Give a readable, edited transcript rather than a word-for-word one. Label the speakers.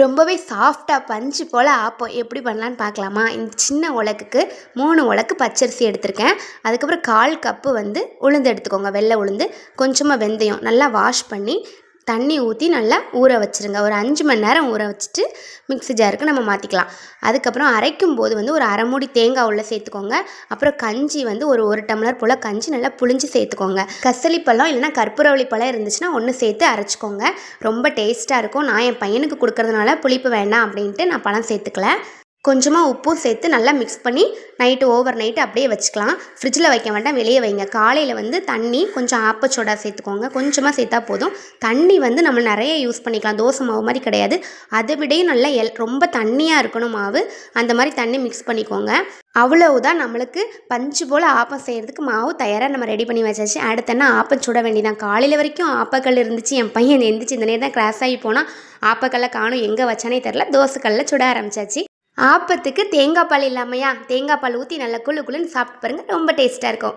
Speaker 1: ரொம்பவே சாஃப்டாக பஞ்சு போல் ஆப்பம் எப்படி பண்ணலான்னு பார்க்கலாமா? இந்த சின்ன உலக்குக்கு 3 உலக்கு பச்சரிசி எடுத்திருக்கேன். அதுக்கப்புறம் 1/4 கப்பு உளுந்து எடுத்துக்கோங்க, வெள்ளை உளுந்து. கொஞ்சமாக வெந்தயம் நல்லா வாஷ் பண்ணி தண்ணி ஊற்றி நல்லா ஊற வச்சுருங்க. ஒரு 5 மணி நேரம் ஊற வச்சுட்டு மிக்ஸி ஜாருக்கு நம்ம மாற்றிக்கலாம். அதுக்கப்புறம் அரைக்கும் போது ஒரு அரை மூடி தேங்காய் உள்ள சேர்த்துக்கோங்க. அப்புறம் கஞ்சி ஒரு டம்ளர் போல் கஞ்சி நல்லா புளிஞ்சு சேர்த்துக்கோங்க. கசலி பழம் இல்லைனா கற்பூரவள்ளி பழம் இருந்துச்சுன்னா ஒன்று சேர்த்து அரைச்சிக்கோங்க. ரொம்ப டேஸ்ட்டாக இருக்கும். நான் என் பையனுக்கு கொடுக்கறதுனால புளிப்பு வேண்டாம் அப்படின்ட்டு நான் பழம் சேர்த்துக்கல. கொஞ்சமாக உப்பும் சேர்த்து நல்லா மிக்ஸ் பண்ணி ஓவர் நைட்டு அப்படியே வச்சுக்கலாம். ஃப்ரிட்ஜில் வைக்க வேண்டாம், வெளியே வைங்க. காலையில் தண்ணி கொஞ்சம் ஆப்பச்சோடா சேர்த்துக்கோங்க. கொஞ்சமாக சேர்த்தா போதும். தண்ணி நம்ம நிறைய யூஸ் பண்ணிக்கலாம். தோசை மாவு மாதிரி கிடையாது, அதை விடையும் நல்லா ரொம்ப தண்ணியாக இருக்கணும் மாவு. அந்த மாதிரி தண்ணி மிக்ஸ் பண்ணிக்கோங்க. அவ்வளவுதான், நம்மளுக்கு பஞ்சு போல் ஆப்பம் செய்கிறதுக்கு மாவு தயாராக நம்ம ரெடி பண்ணி வச்சாச்சு. அடுத்தன்னா ஆப்பம் சுட வேண்டியதான். காலையில் வரைக்கும் ஆப்பக்கல் இருந்துச்சு. என் பையன் எந்திரிச்சு இந்த நேரம் தான் கிராஸ் ஆகி போனால் ஆப்பக்கல்லை காணும், எங்கே வச்சானே தெரில. தோசைக்கல்லில் சுட ஆரம்பிச்சாச்சு. ஆப்பத்துக்கு தேங்காய் பால் இல்லாமையா, தேங்காய் பால் ஊற்றி நல்லா குளுன்னு சாப்பிட்டு பாருங்கள், ரொம்ப டேஸ்ட்டாக இருக்கும்.